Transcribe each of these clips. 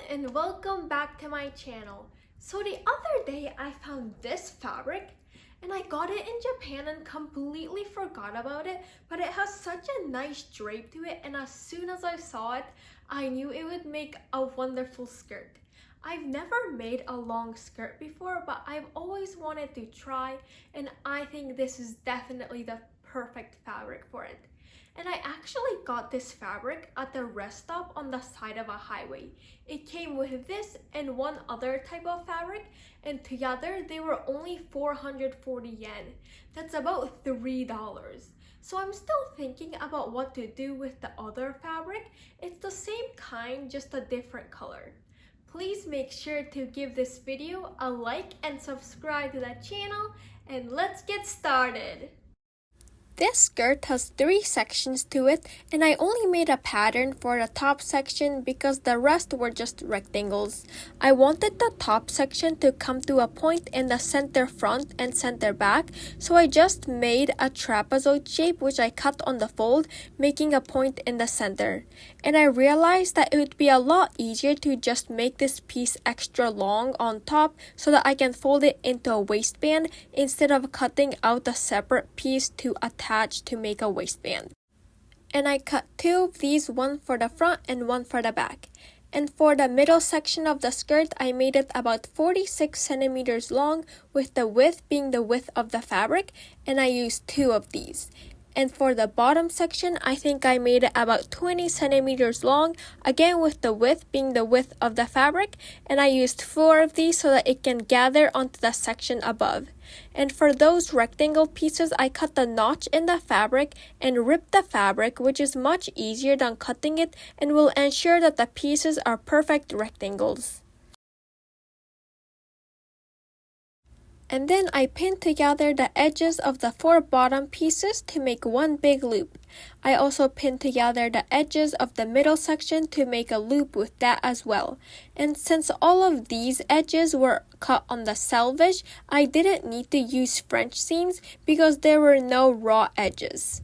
and welcome back to my channel. So the other day I found this fabric and I got it in Japan and completely forgot about it, but it has such a nice drape to it, and as soon as I saw it, I knew it would make a wonderful skirt. I've never made a long skirt before, but I've always wanted to try, and I think this is definitely the perfect fabric for it. And I actually got this fabric at the rest stop on the side of a highway. It came with this and one other type of fabric, and together they were only 440 yen. That's about $3. So I'm still thinking about what to do with the other fabric. It's the same kind, just a different color. Please make sure to give this video a like and subscribe to the channel, and let's get started. This skirt has 3 sections to it, and I only made a pattern for the top section because the rest were just rectangles. I wanted the top section to come to a point in the center front and center back, so I just made a trapezoid shape which I cut on the fold, making a point in the center. And I realized that it would be a lot easier to just make this piece extra long on top so that I can fold it into a waistband instead of cutting out a separate piece to attach to make a waistband. And I cut 2 of these, one for the front and one for the back. And for the middle section of the skirt, I made it about 46 centimeters long, with the width being the width of the fabric, and I used 2 of these. And for the bottom section, I think I made it about 20 centimeters long, again with the width being the width of the fabric, and I used 4 of these so that it can gather onto the section above. And for those rectangle pieces, I cut the notch in the fabric and ripped the fabric, which is much easier than cutting it and will ensure that the pieces are perfect rectangles. And then I pinned together the edges of the 4 bottom pieces to make one big loop. I also pinned together the edges of the middle section to make a loop with that as well. And since all of these edges were cut on the selvage, I didn't need to use French seams because there were no raw edges.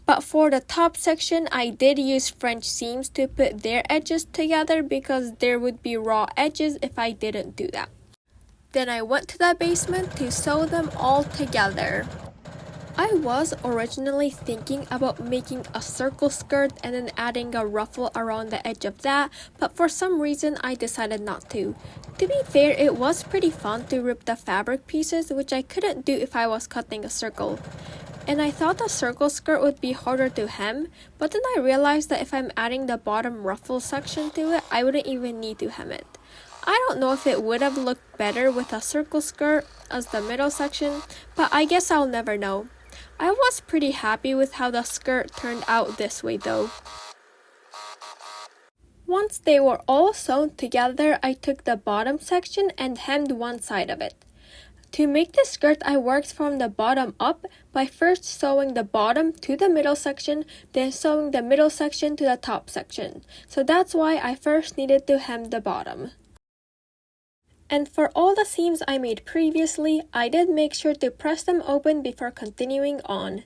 But for the top section, I did use French seams to put their edges together because there would be raw edges if I didn't do that. Then I went to the basement to sew them all together. I was originally thinking about making a circle skirt and then adding a ruffle around the edge of that, but for some reason I decided not to. To be fair, it was pretty fun to rip the fabric pieces, which I couldn't do if I was cutting a circle. And I thought a circle skirt would be harder to hem, but then I realized that if I'm adding the bottom ruffle section to it, I wouldn't even need to hem it. I don't know if it would have looked better with a circle skirt as the middle section, but I guess I'll never know. I was pretty happy with how the skirt turned out this way though. Once they were all sewn together, I took the bottom section and hemmed one side of it. To make the skirt, I worked from the bottom up by first sewing the bottom to the middle section, then sewing the middle section to the top section. So that's why I first needed to hem the bottom. And for all the seams I made previously, I did make sure to press them open before continuing on.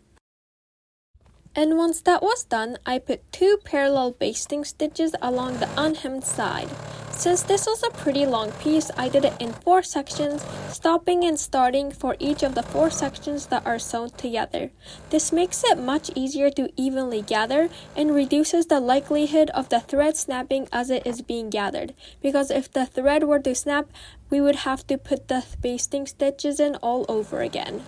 And once that was done, I put 2 parallel basting stitches along the unhemmed side. Since this was a pretty long piece, I did it in 4 sections, stopping and starting for each of the 4 sections that are sewn together. This makes it much easier to evenly gather and reduces the likelihood of the thread snapping as it is being gathered, because if the thread were to snap, we would have to put the basting stitches in all over again.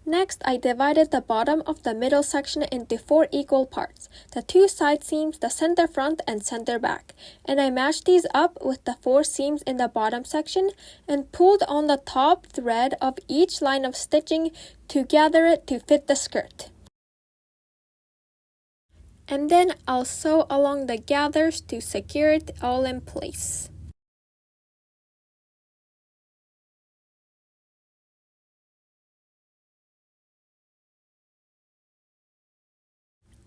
Next, I divided the bottom of the middle section into 4 equal parts, the 2 side seams, the center front, and center back. And I matched these up with the 4 seams in the bottom section and pulled on the top thread of each line of stitching to gather it to fit the skirt. And then I'll sew along the gathers to secure it all in place.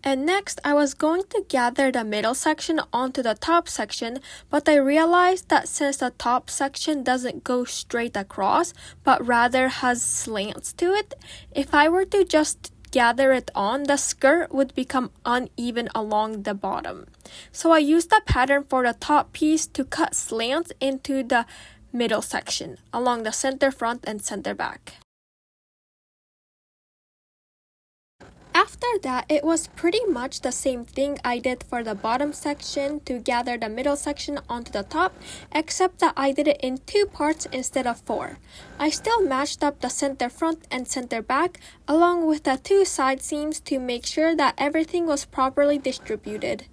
And next, I was going to gather the middle section onto the top section, but I realized that since the top section doesn't go straight across, but rather has slants to it, if I were to just would gather it on, the skirt would become uneven along the bottom. So I used the pattern for the top piece to cut slants into the middle section along the center front and center back. After that, it was pretty much the same thing I did for the bottom section to gather the middle section onto the top, except that I did it in 2 parts instead of 4. I still matched up the center front and center back along with the 2 side seams to make sure that everything was properly distributed.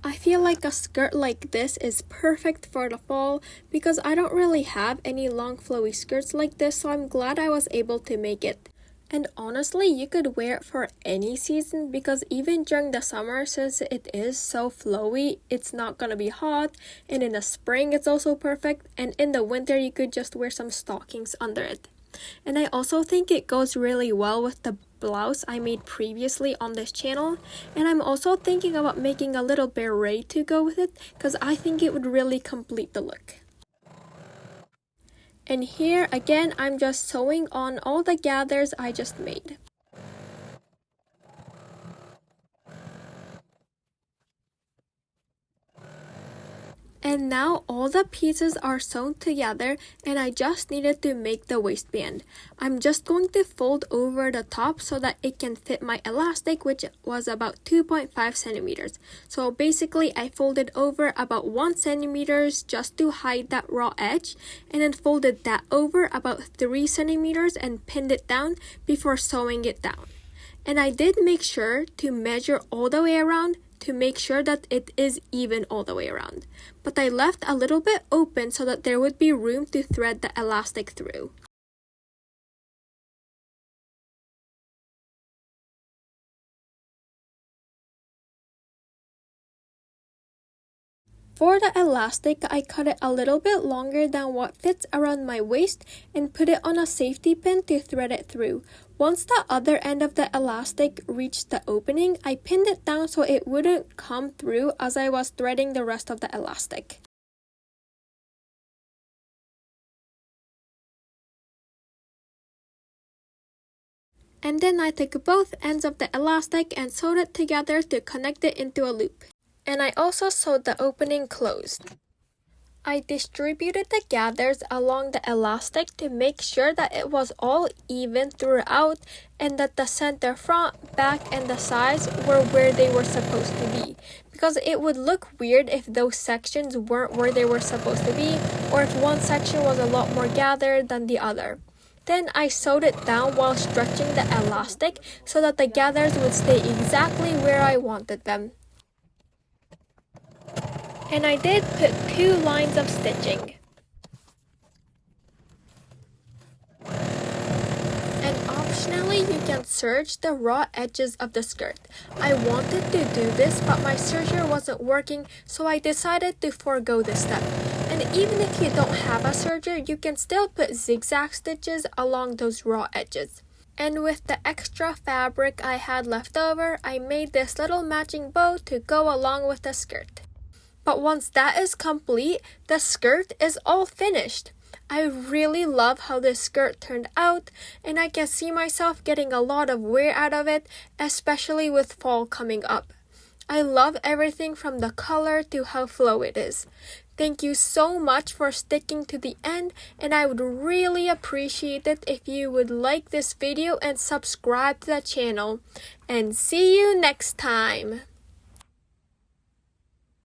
I feel like a skirt like this is perfect for the fall because I don't really have any long flowy skirts like this, so I'm glad I was able to make it. And honestly, you could wear it for any season because even during the summer, since it is so flowy, it's not gonna be hot, and in the spring it's also perfect, and in the winter you could just wear some stockings under it. And I also think it goes really well with the blouse I made previously on this channel, and I'm also thinking about making a little beret to go with it because I think it would really complete the look. And here again, I'm just sewing on all the gathers I just made. And now all the pieces are sewn together and I just needed to make the waistband. I'm just going to fold over the top so that it can fit my elastic, which was about 2.5 centimeters. So basically I folded over about 1 centimeters just to hide that raw edge, and then folded that over about 3 centimeters and pinned it down before sewing it down. And I did make sure to measure all the way around to make sure that it is even all the way around. But I left a little bit open so that there would be room to thread the elastic through. For the elastic, I cut it a little bit longer than what fits around my waist and put it on a safety pin to thread it through. Once the other end of the elastic reached the opening, I pinned it down so it wouldn't come through as I was threading the rest of the elastic. And then I took both ends of the elastic and sewed it together to connect it into a loop. And I also sewed the opening closed. I distributed the gathers along the elastic to make sure that it was all even throughout and that the center, front, back, and the sides were where they were supposed to be. Because it would look weird if those sections weren't where they were supposed to be, or if one section was a lot more gathered than the other. Then I sewed it down while stretching the elastic so that the gathers would stay exactly where I wanted them. And I did put 2 lines of stitching. And optionally, you can serge the raw edges of the skirt. I wanted to do this, but my serger wasn't working, so I decided to forego this step. And even if you don't have a serger, you can still put zigzag stitches along those raw edges. And with the extra fabric I had left over, I made this little matching bow to go along with the skirt. But once that is complete, the skirt is all finished. I really love how this skirt turned out, and I can see myself getting a lot of wear out of it, especially with fall coming up. I love everything from the color to how flow it is. Thank you so much for sticking to the end, and I would really appreciate it if you would like this video and subscribe to the channel. And see you next time!